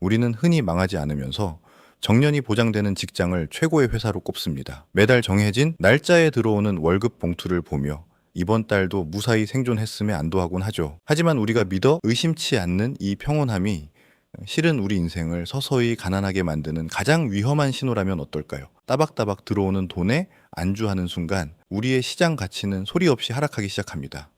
우리는 흔히 망하지 않으면서 정년이 보장되는 직장을 최고의 회사로 꼽습니다. 매달 정해진 날짜에 들어오는 월급 봉투를 보며 이번 달도 무사히 생존했음에 안도하곤 하죠. 하지만 우리가 믿어 의심치 않는 이 평온함이 실은 우리 인생을 서서히 가난하게 만드는 가장 위험한 신호라면 어떨까요? 따박따박 들어오는 돈에 안주하는 순간 우리의 시장 가치는 소리 없이 하락하기 시작합니다.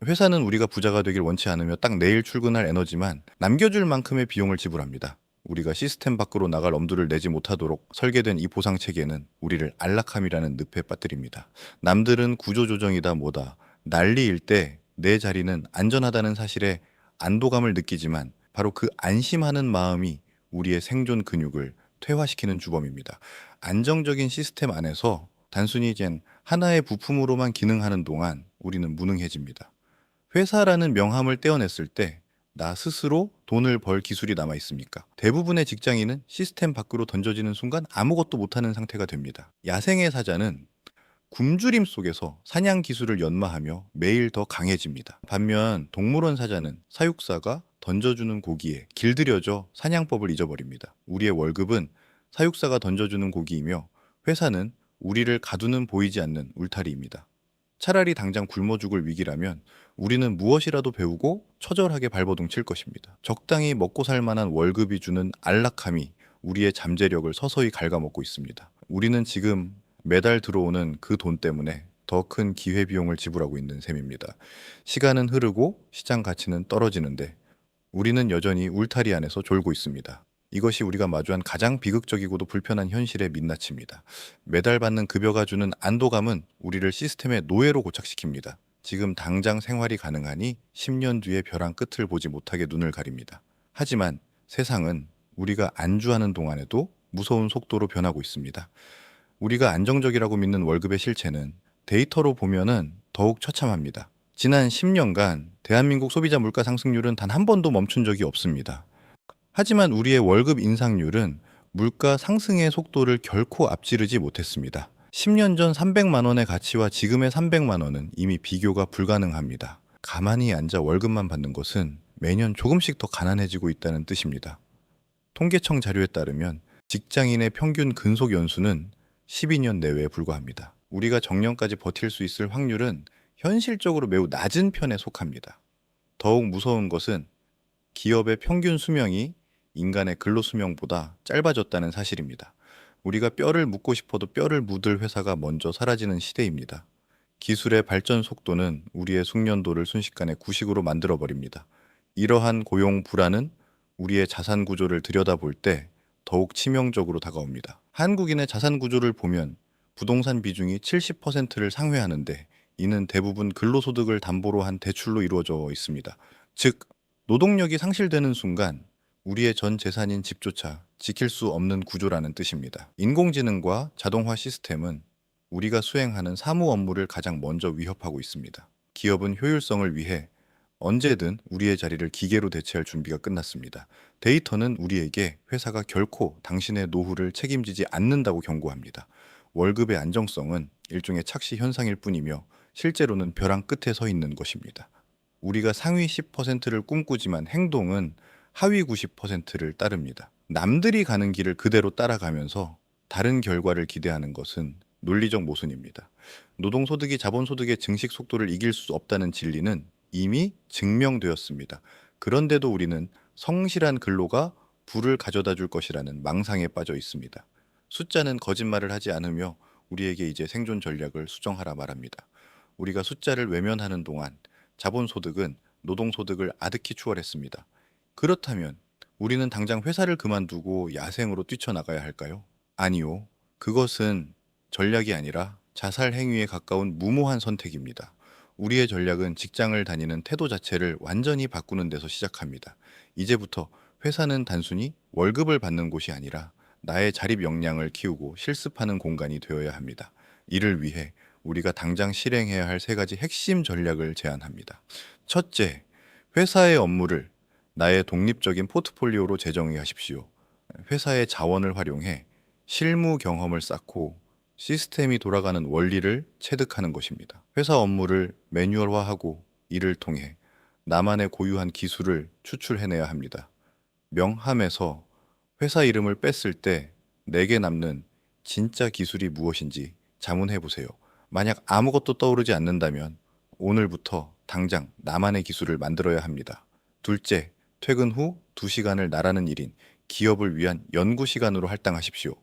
회사는 우리가 부자가 되길 원치 않으며 딱 내일 출근할 에너지만 남겨줄 만큼의 비용을 지불합니다. 우리가 시스템 밖으로 나갈 엄두를 내지 못하도록 설계된 이 보상 체계는 우리를 안락함이라는 늪에 빠뜨립니다. 남들은 구조조정이다 뭐다 난리일 때 내 자리는 안전하다는 사실에 안도감을 느끼지만 바로 그 안심하는 마음이 우리의 생존 근육을 퇴화시키는 주범입니다. 안정적인 시스템 안에서 단순히 하나의 부품으로만 기능하는 동안 우리는 무능해집니다. 회사라는 명함을 떼어냈을 때 나 스스로 돈을 벌 기술이 남아 있습니까? 대부분의 직장인은 시스템 밖으로 던져지는 순간 아무것도 못하는 상태가 됩니다. 야생의 사자는 굶주림 속에서 사냥 기술을 연마하며 매일 더 강해집니다. 반면 동물원 사자는 사육사가 던져주는 고기에 길들여져 사냥법을 잊어버립니다. 우리의 월급은 사육사가 던져주는 고기이며 회사는 우리를 가두는 보이지 않는 울타리입니다. 차라리 당장 굶어 죽을 위기라면 우리는 무엇이라도 배우고 처절하게 발버둥 칠 것입니다. 적당히 먹고 살 만한 월급이 주는 안락함이 우리의 잠재력을 서서히 갉아먹고 있습니다. 우리는 지금 매달 들어오는 그 돈 때문에 더 큰 기회비용을 지불하고 있는 셈입니다. 시간은 흐르고 시장 가치는 떨어지는데 우리는 여전히 울타리 안에서 졸고 있습니다. 이것이 우리가 마주한 가장 비극적이고도 불편한 현실의 민낯입니다. 매달 받는 급여가 주는 안도감은 우리를 시스템의 노예로 고착시킵니다. 지금 당장 생활이 가능하니 10년 뒤의 벼랑 끝을 보지 못하게 눈을 가립니다. 하지만 세상은 우리가 안주하는 동안에도 무서운 속도로 변하고 있습니다. 우리가 안정적이라고 믿는 월급의 실체는 데이터로 보면은 더욱 처참합니다. 지난 10년간 대한민국 소비자 물가 상승률은 단 한 번도 멈춘 적이 없습니다. 하지만 우리의 월급 인상률은 물가 상승의 속도를 결코 앞지르지 못했습니다. 10년 전 300만 원의 가치와 지금의 300만 원은 이미 비교가 불가능합니다. 가만히 앉아 월급만 받는 것은 매년 조금씩 더 가난해지고 있다는 뜻입니다. 통계청 자료에 따르면 직장인의 평균 근속 연수는 12년 내외에 불과합니다. 우리가 정년까지 버틸 수 있을 확률은 현실적으로 매우 낮은 편에 속합니다. 더욱 무서운 것은 기업의 평균 수명이 인간의 근로 수명보다 짧아졌다는 사실입니다. 우리가 뼈를 묻고 싶어도 뼈를 묻을 회사가 먼저 사라지는 시대입니다. 기술의 발전 속도는 우리의 숙련도를 순식간에 구식으로 만들어버립니다. 이러한 고용 불안은 우리의 자산 구조를 들여다볼 때 더욱 치명적으로 다가옵니다. 한국인의 자산 구조를 보면 부동산 비중이 70%를 상회하는데 이는 대부분 근로소득을 담보로 한 대출로 이루어져 있습니다. 즉, 노동력이 상실되는 순간 우리의 전 재산인 집조차 지킬 수 없는 구조라는 뜻입니다. 인공지능과 자동화 시스템은 우리가 수행하는 사무 업무를 가장 먼저 위협하고 있습니다. 기업은 효율성을 위해 언제든 우리의 자리를 기계로 대체할 준비가 끝났습니다. 데이터는 우리에게 회사가 결코 당신의 노후를 책임지지 않는다고 경고합니다. 월급의 안정성은 일종의 착시 현상일 뿐이며 실제로는 벼랑 끝에 서 있는 것입니다. 우리가 상위 10%를 꿈꾸지만 행동은 하위 90%를 따릅니다. 남들이 가는 길을 그대로 따라가면서 다른 결과를 기대하는 것은 논리적 모순입니다. 노동소득이 자본소득의 증식 속도를 이길 수 없다는 진리는 이미 증명되었습니다. 그런데도 우리는 성실한 근로가 부를 가져다 줄 것이라는 망상에 빠져 있습니다. 숫자는 거짓말을 하지 않으며 우리에게 이제 생존 전략을 수정하라 말합니다. 우리가 숫자를 외면하는 동안 자본소득은 노동소득을 아득히 추월했습니다. 그렇다면 우리는 당장 회사를 그만두고 야생으로 뛰쳐나가야 할까요? 아니요. 그것은 전략이 아니라 자살 행위에 가까운 무모한 선택입니다. 우리의 전략은 직장을 다니는 태도 자체를 완전히 바꾸는 데서 시작합니다. 이제부터 회사는 단순히 월급을 받는 곳이 아니라 나의 자립 역량을 키우고 실습하는 공간이 되어야 합니다. 이를 위해 우리가 당장 실행해야 할 세 가지 핵심 전략을 제안합니다. 첫째, 회사의 업무를 나의 독립적인 포트폴리오로 재정의하십시오. 회사의 자원을 활용해 실무 경험을 쌓고 시스템이 돌아가는 원리를 체득하는 것입니다. 회사 업무를 매뉴얼화하고 이를 통해 나만의 고유한 기술을 추출해내야 합니다. 명함에서 회사 이름을 뺐을 때 내게 남는 진짜 기술이 무엇인지 자문해 보세요. 만약 아무것도 떠오르지 않는다면 오늘부터 당장 나만의 기술을 만들어야 합니다. 둘째, 퇴근 후 2시간을 나라는 일인 기업을 위한 연구 시간으로 할당하십시오.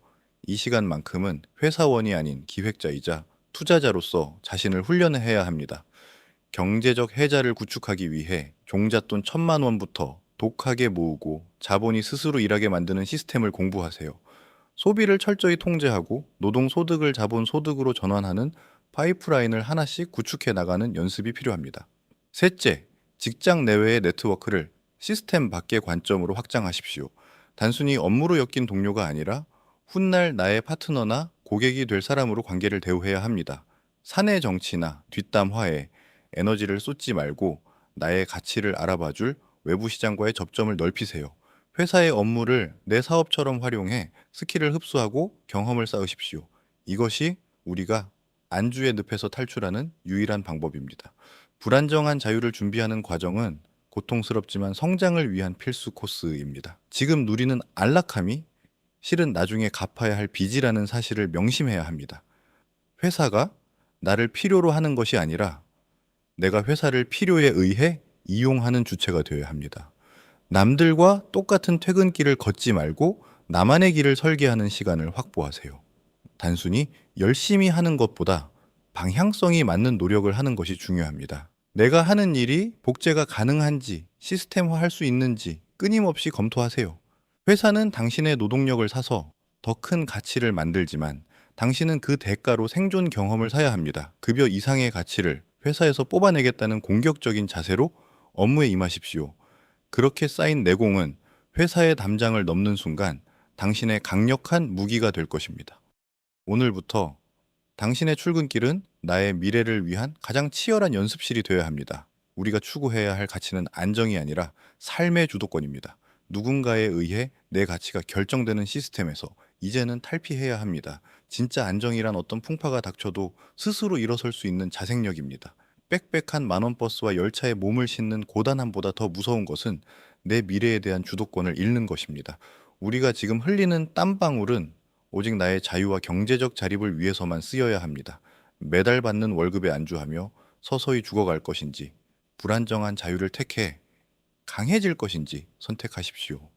이 시간만큼은 회사원이 아닌 기획자이자 투자자로서 자신을 훈련해야 합니다. 경제적 해자를 구축하기 위해 종잣돈 1,000만 원부터 독하게 모으고 자본이 스스로 일하게 만드는 시스템을 공부하세요. 소비를 철저히 통제하고 노동 소득을 자본 소득으로 전환하는 파이프라인을 하나씩 구축해 나가는 연습이 필요합니다. 셋째, 직장 내외의 네트워크를 시스템 밖의 관점으로 확장하십시오. 단순히 업무로 엮인 동료가 아니라 훗날 나의 파트너나 고객이 될 사람으로 관계를 대우해야 합니다. 사내 정치나 뒷담 화에 에너지를 쏟지 말고 나의 가치를 알아봐줄 외부 시장과의 접점을 넓히세요. 회사의 업무를 내 사업처럼 활용해 스킬을 흡수하고 경험을 쌓으십시오. 이것이 우리가 안주의 늪에서 탈출하는 유일한 방법입니다. 불안정한 자유를 준비하는 과정은 고통스럽지만 성장을 위한 필수 코스입니다. 지금 누리는 안락함이 실은 나중에 갚아야 할 빚이라는 사실을 명심해야 합니다. 회사가 나를 필요로 하는 것이 아니라 내가 회사를 필요에 의해 이용하는 주체가 되어야 합니다. 남들과 똑같은 퇴근길을 걷지 말고 나만의 길을 설계하는 시간을 확보하세요. 단순히 열심히 하는 것보다 방향성이 맞는 노력을 하는 것이 중요합니다. 내가 하는 일이 복제가 가능한지, 시스템화할 수 있는지 끊임없이 검토하세요. 회사는 당신의 노동력을 사서 더 큰 가치를 만들지만 당신은 그 대가로 생존 경험을 사야 합니다. 급여 이상의 가치를 회사에서 뽑아내겠다는 공격적인 자세로 업무에 임하십시오. 그렇게 쌓인 내공은 회사의 담장을 넘는 순간 당신의 강력한 무기가 될 것입니다. 오늘부터 당신의 출근길은 나의 미래를 위한 가장 치열한 연습실이 되어야 합니다. 우리가 추구해야 할 가치는 안정이 아니라 삶의 주도권입니다. 누군가에 의해 내 가치가 결정되는 시스템에서 이제는 탈피해야 합니다. 진짜 안정이란 어떤 풍파가 닥쳐도 스스로 일어설 수 있는 자생력입니다. 빽빽한 만원 버스와 열차에 몸을 싣는 고단함보다 더 무서운 것은 내 미래에 대한 주도권을 잃는 것입니다. 우리가 지금 흘리는 땀방울은 오직 나의 자유와 경제적 자립을 위해서만 쓰여야 합니다. 매달 받는 월급에 안주하며 서서히 죽어갈 것인지, 불안정한 자유를 택해 강해질 것인지 선택하십시오.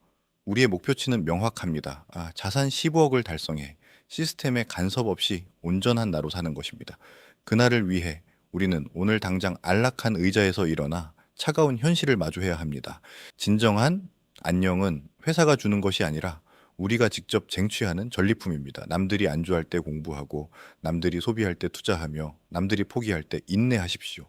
우리의 목표치는 명확합니다. 자산 15억을 달성해 시스템의 간섭 없이 온전한 나로 사는 것입니다. 그날을 위해 우리는 오늘 당장 안락한 의자에서 일어나 차가운 현실을 마주해야 합니다. 진정한 안녕은 회사가 주는 것이 아니라 우리가 직접 쟁취하는 전리품입니다. 남들이 안주할 때 공부하고, 남들이 소비할 때 투자하며, 남들이 포기할 때 인내하십시오.